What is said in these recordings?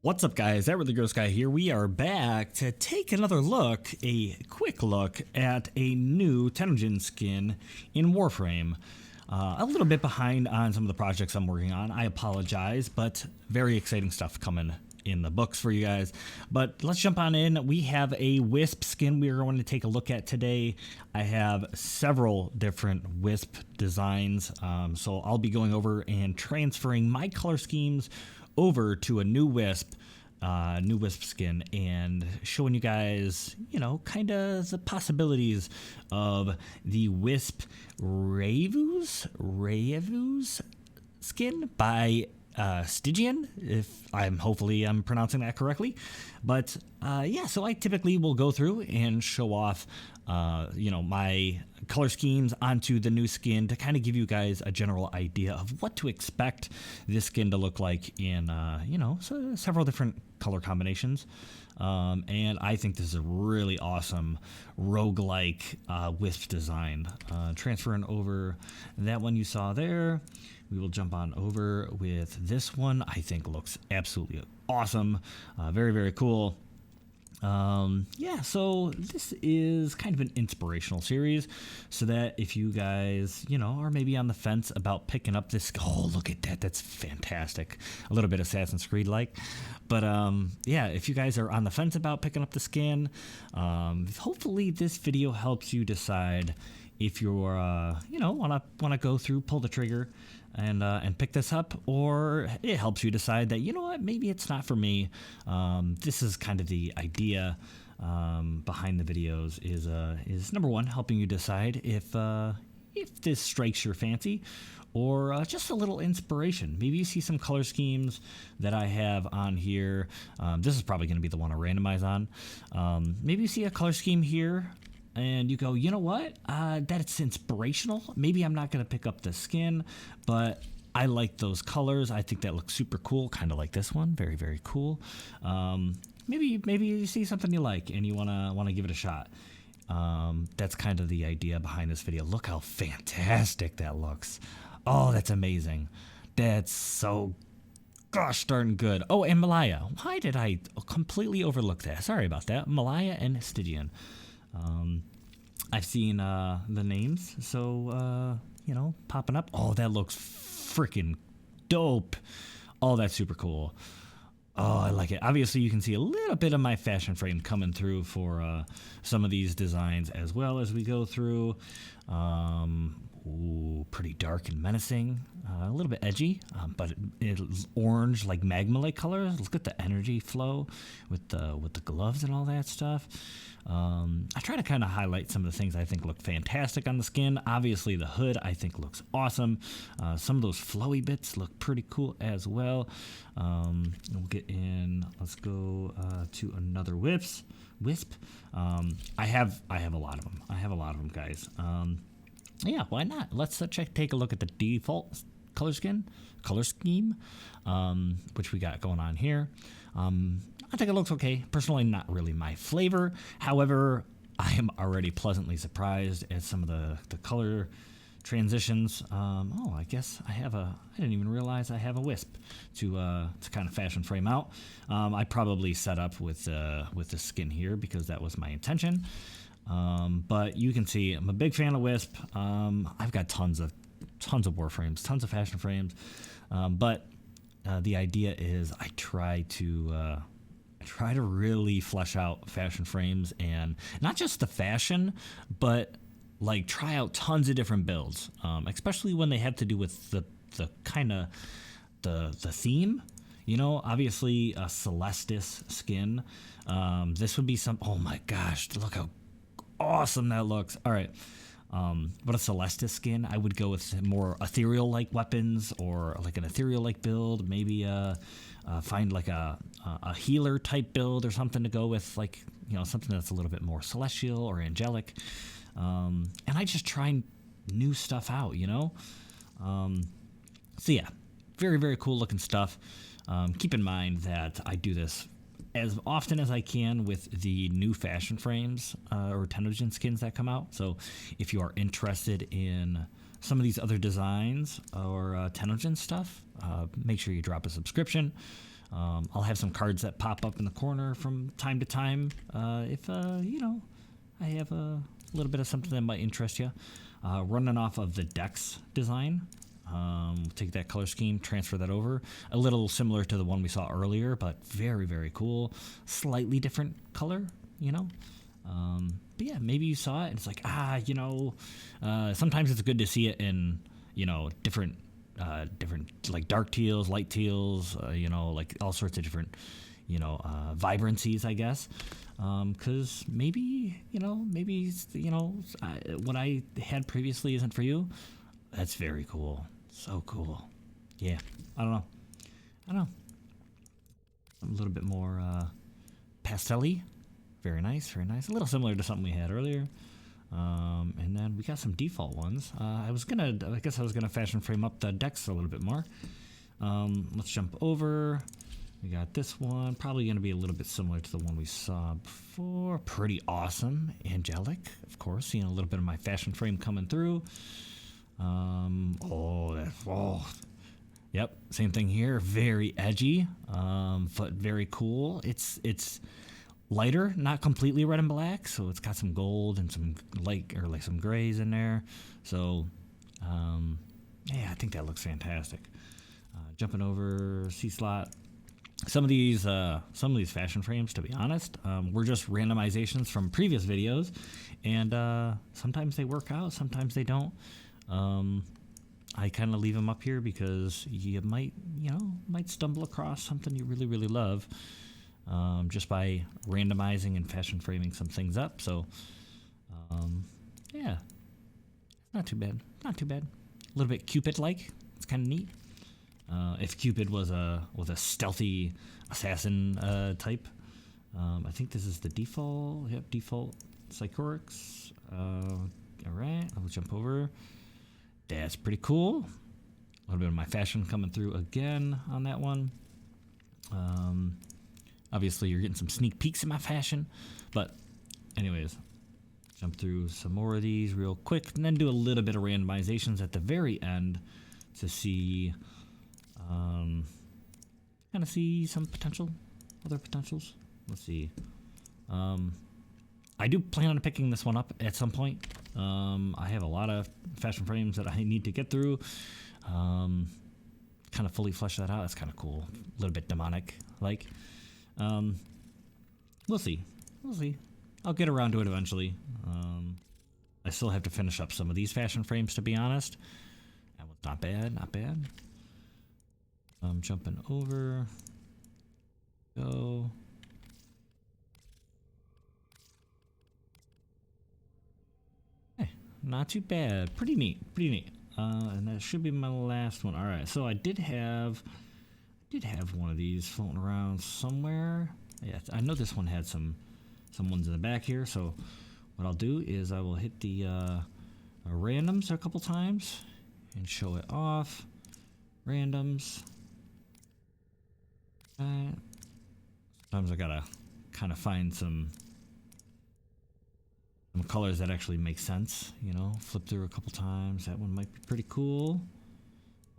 What's up, guys? That Really Gross Guy here. We are back to take another look, a quick look at a new Tennogen skin in Warframe. A little bit behind on some of the projects I'm working on. I apologize, but very exciting stuff coming in the books for you guys. But let's jump on in. We have a Wisp skin we are going to take a look at today. I have several different Wisp designs, so I'll be going over and transferring my color schemes over to a new Wisp skin and showing you guys, kind of the possibilities of the Wisp Raevuz skin by Stygian, hopefully I'm pronouncing that correctly. But so I typically will go through and show off my color schemes onto the new skin to kind of give you guys a general idea of what to expect this skin to look like in several different color combinations. And I think this is a really awesome roguelike Wisp design. Transferring over that one you saw there, we will jump on over with this one. I think looks absolutely awesome. Very, very cool. So this is kind of an inspirational series, so that if you guys, are maybe on the fence about picking up this, oh, look at that, that's fantastic. A little bit Assassin's Creed like, but if you guys are on the fence about picking up the skin, hopefully this video helps you decide if you're, want to go through, pull the trigger, and pick this up, or it helps you decide that, maybe it's not for me. This is kind of the idea behind the videos is number one, helping you decide if this strikes your fancy, or just a little inspiration. Maybe you see some color schemes that I have on here. This is probably going to be the one I randomize on. Maybe you see a color scheme here, and you go, you know what, that's inspirational. Maybe I'm not going to pick up the skin, but I like those colors. I think that looks super cool, kind of like this one. Very, very cool. Maybe you see something you like and you want to give it a shot. That's kind of the idea behind this video. Look how fantastic that looks. Oh, that's amazing. That's so gosh darn good. Oh, and Malaya. Why did I completely overlook that? Sorry about that. Malaya and Stygian. I've seen the names, so popping up. Oh, that looks freaking dope. Oh, that's super cool. Oh, I like it. Obviously, you can see a little bit of my fashion frame coming through for some of these designs as well as we go through. Ooh, pretty dark and menacing. A little bit edgy, but it's orange, like magma-like colors. Look at the energy flow with the gloves and all that stuff. I try to kind of highlight some of the things I think look fantastic on the skin. Obviously, the hood I think looks awesome. Some of those flowy bits look pretty cool as well. We'll get in. Let's go to another Wisp. I have a lot of them. Guys. Why not? Let's take a look at the default color scheme, which we got going on here. I think it looks okay. Personally, not really my flavor. However, I am already pleasantly surprised at some of the color transitions. I guess I didn't even realize I have a Wisp to kind of fashion frame out. I probably set up with the skin here because that was my intention. But you can see I'm a big fan of Wisp. I've got tons of Warframes, tons of fashion frames. But the idea is I try to really flesh out fashion frames, and not just the fashion, but like try out tons of different builds, especially when they have to do with the kind of the theme. Obviously a Celestis skin. This would be oh my gosh, look how awesome that looks. All right. But a Celestis skin, I would go with more ethereal-like weapons, or like an ethereal-like build. Maybe find like a healer type build or something to go with, like something that's a little bit more celestial or angelic. And I just try new stuff out. Very, very cool looking stuff. Keep in mind that I do this as often as I can with the new fashion frames or Tennogen skins that come out. So if you are interested in some of these other designs or Tennogen stuff, make sure you drop a subscription. I'll have some cards that pop up in the corner from time to time if, you know, I have a little bit of something that might interest you. Running off of the Dex design. Take that color scheme, transfer that over. A little similar to the one we saw earlier, but very, very cool. Slightly different color, you know. But yeah, maybe you saw it and it's like, you know, sometimes it's good to see it in, you know, different like dark teals, light teals, you know, like all sorts of different, you know, vibrancies, I guess. Because maybe, you know, what I had previously isn't for you. That's very cool. So cool. Yeah. I don't know. A little bit more pastel-y. Very nice, very nice. A little similar to something we had earlier. And then we got some default ones. I guess I was gonna fashion frame up the decks a little bit more. Let's jump over. We got this one. Probably gonna be a little bit similar to the one we saw before. Pretty awesome. Angelic, of course. Seeing a little bit of my fashion frame coming through. Yep, same thing here. Very edgy, but very cool. It's lighter, not completely red and black, so it's got some gold and some light or like some grays in there. So, yeah, I think that looks fantastic. Jumping over C slot. Some of these fashion frames, to be honest, were just randomizations from previous videos, and sometimes they work out, sometimes they don't. I kind of leave them up here because you might stumble across something you really, really love, just by randomizing and fashion framing some things up. So, yeah, not too bad. A little bit Cupid-like. It's kind of neat. If Cupid was a stealthy assassin type, I think this is the default. Yep, default Psychorix. All right, I'll jump over. That's pretty cool. A little bit of my fashion coming through again on that one. Obviously, you're getting some sneak peeks in my fashion. But anyways, jump through some more of these real quick. And then do a little bit of randomizations at the very end to see, kind of see some other potentials. Let's see. I do plan on picking this one up at some point. I have a lot of fashion frames that I need to get through. Kind of fully flesh that out. That's kind of cool. A little bit demonic-like. We'll see. I'll get around to it eventually. I still have to finish up some of these fashion frames, to be honest. That was not bad. I'm jumping over. Go. Not too bad. Pretty neat. And that should be my last one. All right. So I did have one of these floating around somewhere. Yeah, I know this one had some ones in the back here. So what I'll do is I will hit the randoms a couple times and show it off. Randoms. Sometimes I gotta kind of find some colors that actually make sense, you know. Flip through a couple times. That one might be pretty cool.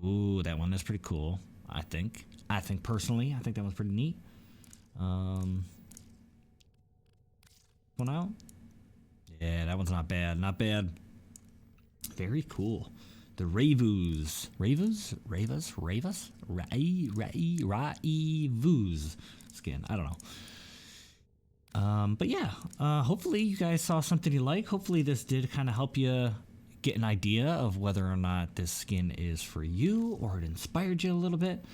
Ooh, that one is pretty cool. I think personally, I think that one's pretty neat. One out. Yeah, that one's not bad. Very cool. The Raevuz skin. I don't know. But yeah, hopefully you guys saw something you like. Hopefully this did kind of help you get an idea of whether or not this skin is for you or it inspired you a little bit.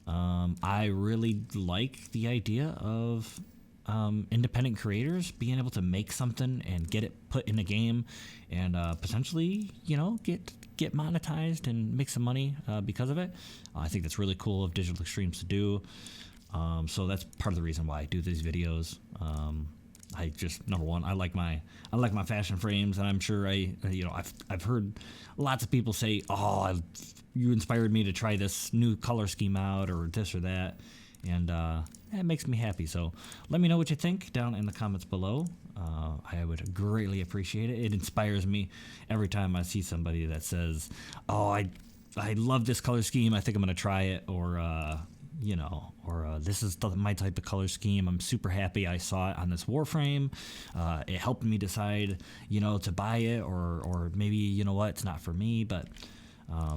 I really like the idea of independent creators being able to make something and get it put in a game and potentially, you know, get monetized and make some money because of it. I think that's really cool of Digital Extremes to do. So that's part of the reason why I do these videos. I just, number one, I like my fashion frames, and I'm sure I've heard lots of people say, "Oh, you inspired me to try this new color scheme out, or this or that," and it makes me happy. So let me know what you think down in the comments below. I would greatly appreciate it. It inspires me every time I see somebody that says, "Oh, I love this color scheme. I think I'm gonna try it," or or this is my type of color scheme. I'm super happy I saw it on this Warframe. It helped me decide, you know, to buy it, or maybe, you know what, it's not for me, but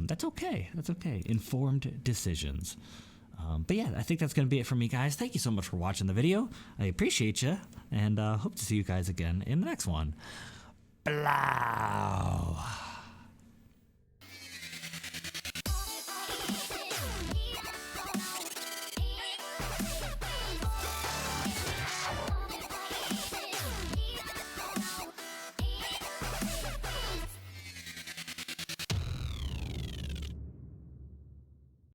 that's okay. That's okay. Informed decisions. But yeah, I think that's going to be it for me, guys. Thank you so much for watching the video. I appreciate you, and hope to see you guys again in the next one. Blah.